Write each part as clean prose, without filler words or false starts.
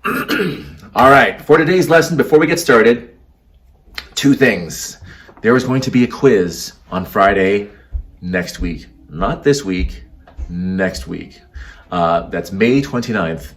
All right, for today's lesson, before we get started, two things. There is going to be a quiz on Friday next week. Not this week, next week. That's May 29th,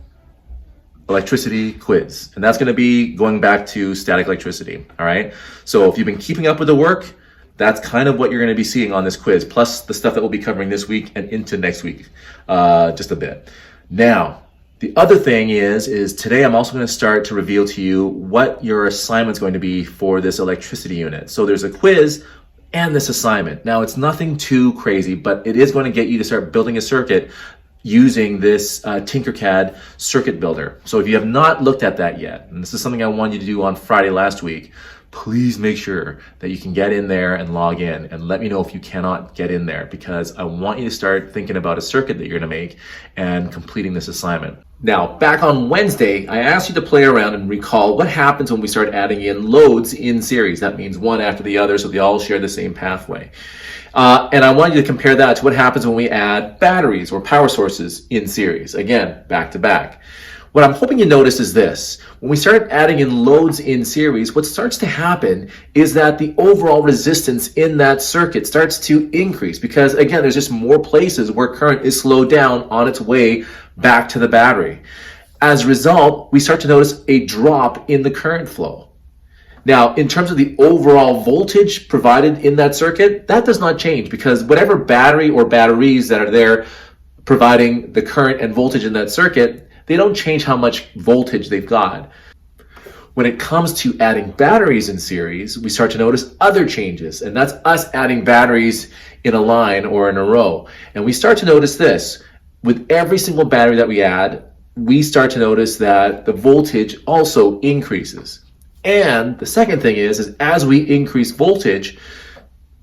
electricity quiz. And that's going to be going back to static electricity, all right? So if you've been keeping up with the work, that's kind of what you're going to be seeing on this quiz, plus the stuff that we'll be covering this week and into next week, just a bit. Now, the other thing is today I'm also going to start to reveal to you what your assignment's going to be for this electricity unit. So there's a quiz and this assignment. Now it's nothing too crazy, but it is going to get you to start building a circuit using this Tinkercad circuit builder. So if you have not looked at that yet, and this is something I wanted you to do on Friday last week, please make sure that you can get in there and log in, and let me know if you cannot get in there, because I want you to start thinking about a circuit that you're going to make and completing this assignment. Now, back on Wednesday, I asked you to play around and recall what happens when we start adding in loads in series. That means one after the other, so they all share the same pathway. And I want you to compare that to what happens when we add batteries or power sources in series. Again, back to back. What I'm hoping you notice is this. When we start adding in loads in series, what starts to happen is that the overall resistance in that circuit starts to increase, because again, there's just more places where current is slowed down on its way back to the battery. As a result, we start to notice a drop in the current flow. Now, in terms of the overall voltage provided in that circuit, that does not change, because whatever battery or batteries that are there providing the current and voltage in that circuit, they don't change how much voltage they've got. When it comes to adding batteries in series, we start to notice other changes, and that's us adding batteries in a line or in a row. And we start to notice this. With every single battery that we add, we start to notice that the voltage also increases. And the second thing is as we increase voltage,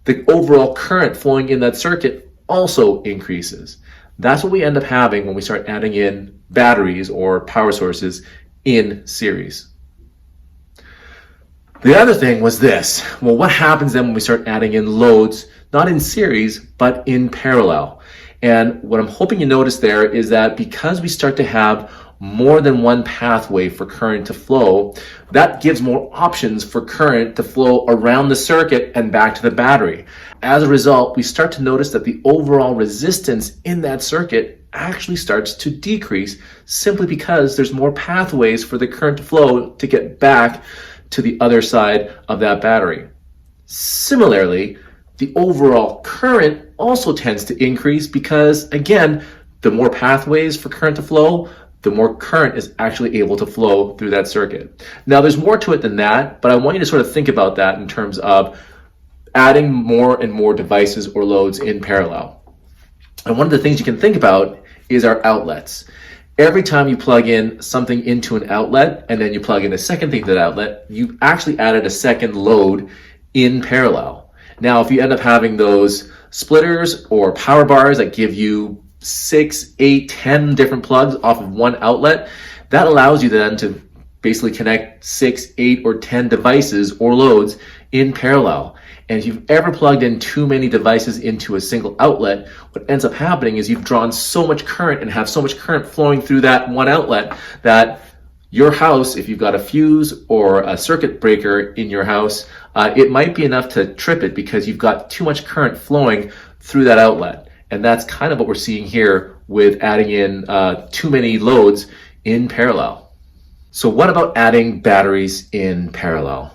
the overall current flowing in that circuit also increases. That's what we end up having when we start adding in batteries or power sources in series. The other thing was this. Well, what happens then when we start adding in loads, not in series, but in parallel? And what I'm hoping you notice there is that because we start to have more than one pathway for current to flow, that gives more options for current to flow around the circuit and back to the battery. As a result, we start to notice that the overall resistance in that circuit actually starts to decrease, simply because there's more pathways for the current to flow to get back to the other side of that battery. Similarly, the overall current also tends to increase because, again, the more pathways for current to flow, the more current is actually able to flow through that circuit. Now, there's more to it than that, but I want you to sort of think about that in terms of adding more and more devices or loads in parallel. And one of the things you can think about is our outlets. Every time you plug in something into an outlet and then you plug in a second thing to that outlet, you've actually added a second load in parallel. Now, if you end up having those splitters or power bars that give you 6, 8, 10 different plugs off of one outlet, that allows you then to basically connect 6, 8, or 10 devices or loads in parallel. And if you've ever plugged in too many devices into a single outlet, what ends up happening is you've drawn so much current and have so much current flowing through that one outlet that your house, if you've got a fuse or a circuit breaker in your house, it might be enough to trip it because you've got too much current flowing through that outlet. And that's kind of what we're seeing here with adding in too many loads in parallel. So what about adding batteries in parallel?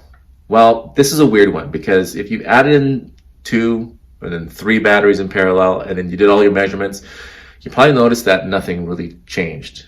Well, this is a weird one, because if you've added in 2 or then 3 batteries in parallel and then you did all your measurements, you probably noticed that nothing really changed.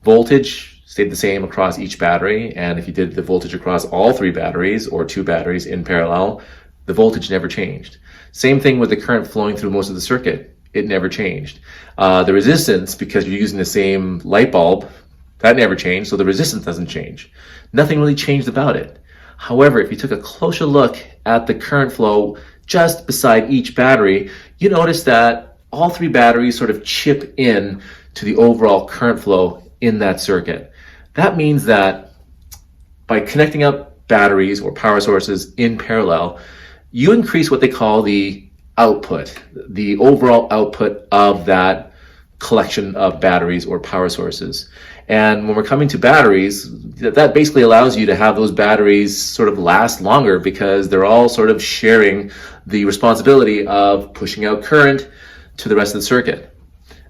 Voltage stayed the same across each battery, and if you did the voltage across all 3 batteries or 2 batteries in parallel, the voltage never changed. Same thing with the current flowing through most of the circuit. It never changed. The resistance, because you're using the same light bulb, that never changed, so the resistance doesn't change. Nothing really changed about it. However, if you took a closer look at the current flow just beside each battery, you notice that all 3 batteries sort of chip in to the overall current flow in that circuit. That means that by connecting up batteries or power sources in parallel, you increase what they call the output, the overall output of that collection of batteries or power sources. And when we're coming to batteries, that basically allows you to have those batteries sort of last longer because they're all sort of sharing the responsibility of pushing out current to the rest of the circuit.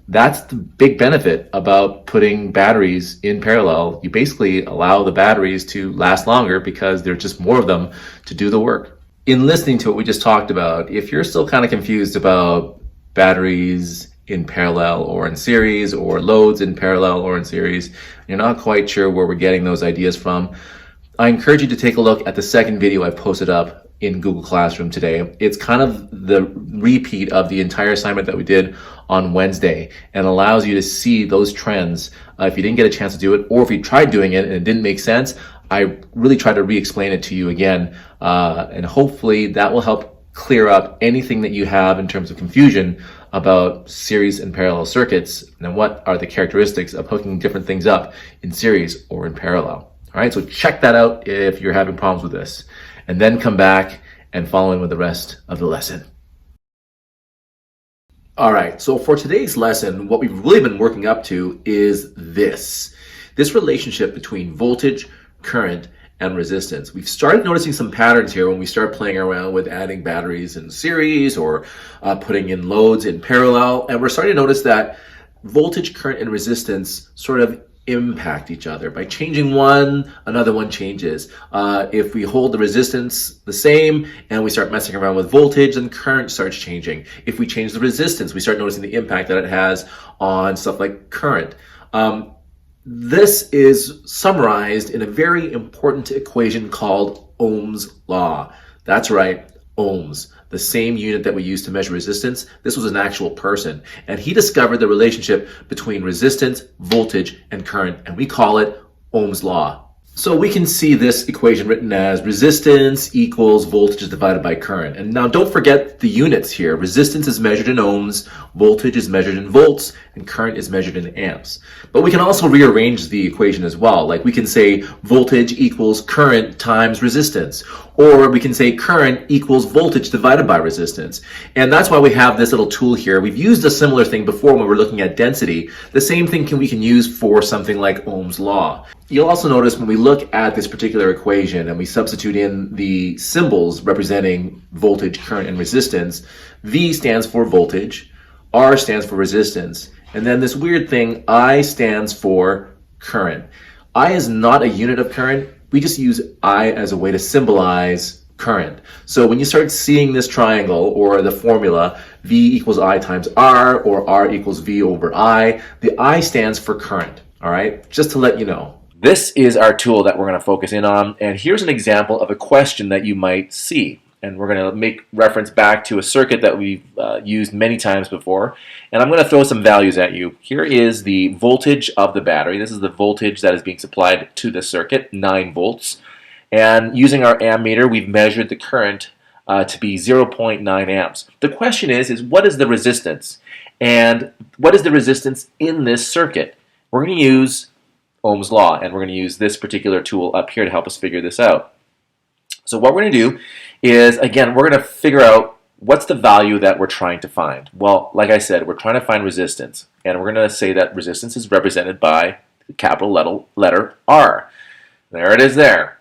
That's the big benefit about putting batteries in parallel. You basically allow the batteries to last longer because there's just more of them to do the work. In listening to what we just talked about, if you're still kind of confused about batteries in parallel or in series, or loads in parallel or in series, you're not quite sure where we're getting those ideas from, I encourage you to take a look at the second video I posted up in Google Classroom today. It's kind of the repeat of the entire assignment that we did on Wednesday and allows you to see those trends. If you didn't get a chance to do it, or if you tried doing it and it didn't make sense, I really try to re-explain it to you again, and hopefully that will help clear up anything that you have in terms of confusion about series and parallel circuits, and what are the characteristics of hooking different things up in series or in parallel. All right, so check that out if you're having problems with this, and then come back and follow in with the rest of the lesson. All right, so for today's lesson, what we've really been working up to is this relationship between voltage, current, and resistance. We've started noticing some patterns here when we start playing around with adding batteries in series or putting in loads in parallel, and we're starting to notice that voltage, current, and resistance sort of impact each other. By changing one, another one changes. If we hold the resistance the same and we start messing around with voltage, then current starts changing. If we change the resistance, we start noticing the impact that it has on stuff like current. This is summarized in a very important equation called Ohm's law. That's right, ohms, the same unit that we use to measure resistance. This was an actual person, and he discovered the relationship between resistance, voltage, and current, and we call it Ohm's law. So we can see this equation written as resistance equals voltage divided by current. And now don't forget the units here. Resistance is measured in ohms, voltage is measured in volts, and current is measured in amps. But we can also rearrange the equation as well. Like we can say voltage equals current times resistance, or we can say current equals voltage divided by resistance. And that's why we have this little tool here. We've used a similar thing before when we're looking at density. The same thing we can use for something like Ohm's law. You'll also notice when we look at this particular equation and we substitute in the symbols representing voltage, current, and resistance, V stands for voltage, R stands for resistance, and then this weird thing, I stands for current. I is not a unit of current. We just use I as a way to symbolize current. So when you start seeing this triangle or the formula, V equals I times R, or R equals V over I, the I stands for current, all right? Just to let you know. This is our tool that we're going to focus in on, and here's an example of a question that you might see. And we're going to make reference back to a circuit that we've used many times before, and I'm going to throw some values at you. Here is the voltage of the battery. This is the voltage that is being supplied to the circuit, 9 volts. And using our ammeter, we've measured the current to be 0.9 amps. The question is what is the resistance? And what is the resistance in this circuit? We're going to use Ohm's law, and we're going to use this particular tool up here to help us figure this out. So what we're going to do is, again, we're going to figure out what's the value that we're trying to find. Well, like I said, we're trying to find resistance, and we're going to say that resistance is represented by the capital letter R. There it is there.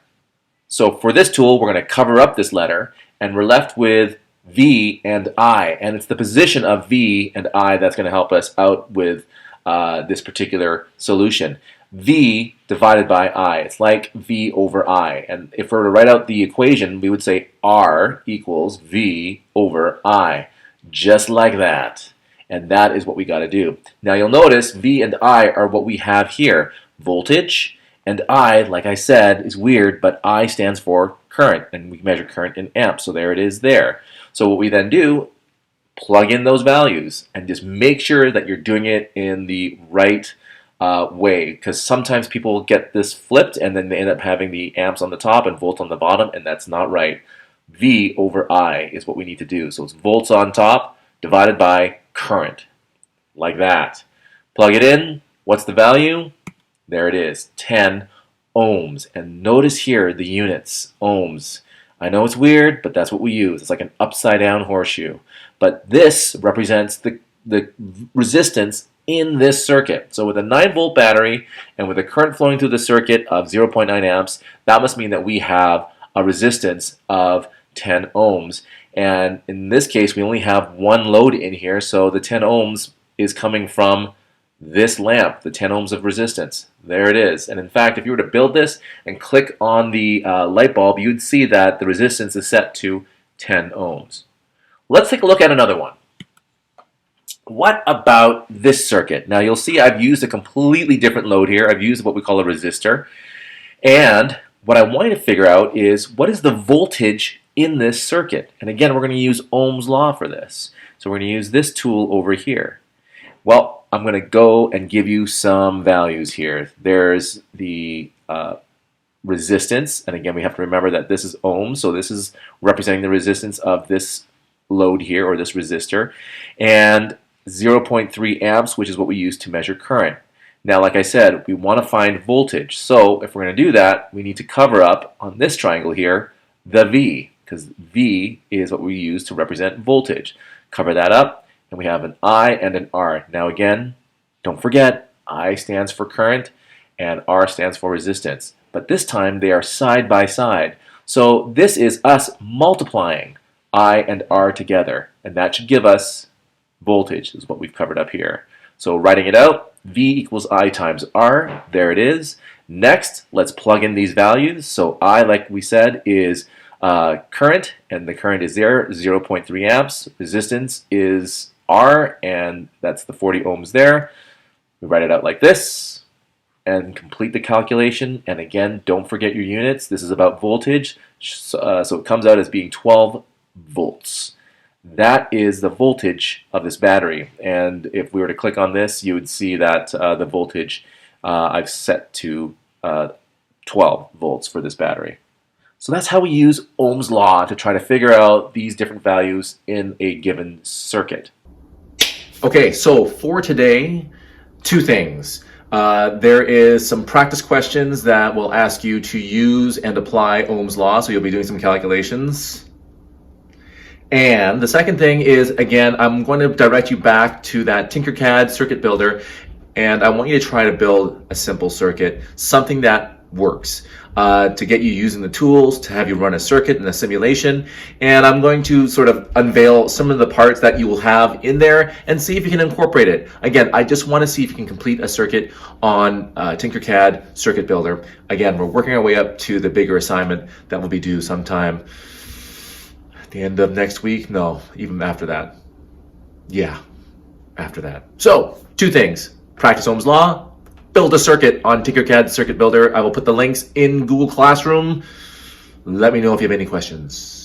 So for this tool, we're going to cover up this letter, and we're left with V and I, and it's the position of V and I that's going to help us out with this particular solution. V divided by I. It's like V over I. And if we were to write out the equation, we would say R equals V over I. Just like that. And that is what we got to do. Now you'll notice V and I are what we have here. Voltage, and I, like I said, is weird, but I stands for current. And we measure current in amps. So there it is there. So what we then do, plug in those values and just make sure that you're doing it in the right way, because sometimes people get this flipped and then they end up having the amps on the top and volts on the bottom, and that's not right. V over I is what we need to do. So it's volts on top divided by current, like that. Plug it in. What's the value? There it is, 10 ohms. And notice here the units, ohms. I know it's weird, but that's what we use. It's like an upside down horseshoe. But this represents the the resistance in this circuit. So with a 9-volt battery and with a current flowing through the circuit of 0.9 amps, that must mean that we have a resistance of 10 ohms. And in this case, we only have one load in here, so the 10 ohms is coming from this lamp, the 10 ohms of resistance. There it is. And in fact, if you were to build this and click on the light bulb, you'd see that the resistance is set to 10 ohms. Let's take a look at another one. What about this circuit? Now you'll see I've used a completely different load here. I've used what we call a resistor. And what I want you to figure out is what is the voltage in this circuit? And again, we're going to use Ohm's law for this. So we're going to use this tool over here. Well, I'm going to go and give you some values here. There's the resistance, and again, we have to remember that this is ohms, so this is representing the resistance of this load here, or this resistor, and 0.3 amps, which is what we use to measure current. Now, like I said, we want to find voltage, so if we're going to do that, we need to cover up on this triangle here the V, because V is what we use to represent voltage. Cover that up, and we have an I and an R. Now again, don't forget, I stands for current and R stands for resistance. But this time they are side by side. So this is us multiplying I and R together, and that should give us voltage, is what we've covered up here. So writing it out, V equals I times R. There it is. Next, let's plug in these values. So I, like we said, is current, and the current is there, 0.3 amps. Resistance is R, and that's the 40 ohms there. We write it out like this and complete the calculation. And again, don't forget your units. This is about voltage, so it comes out as being 12 volts. That is the voltage of this battery. And if we were to click on this, you would see that the voltage I've set to 12 volts for this battery. So that's how we use Ohm's law to try to figure out these different values in a given circuit. Okay, so for today, two things. There is some practice questions that will ask you to use and apply Ohm's law, so you'll be doing some calculations. And the second thing is, again, I'm going to direct you back to that Tinkercad circuit builder, and I want you to try to build a simple circuit, something that works, to get you using the tools, to have you run a circuit in a simulation. And I'm going to sort of unveil some of the parts that you will have in there and see if you can incorporate it. Again, I just want to see if you can complete a circuit on Tinkercad Circuit Builder. Again, we're working our way up to the bigger assignment that will be due sometime at the end of next week. No, even after that. Yeah, after that. So, two things. Practice Ohm's law. Build a circuit on Tinkercad Circuit Builder. I will put the links in Google Classroom. Let me know if you have any questions.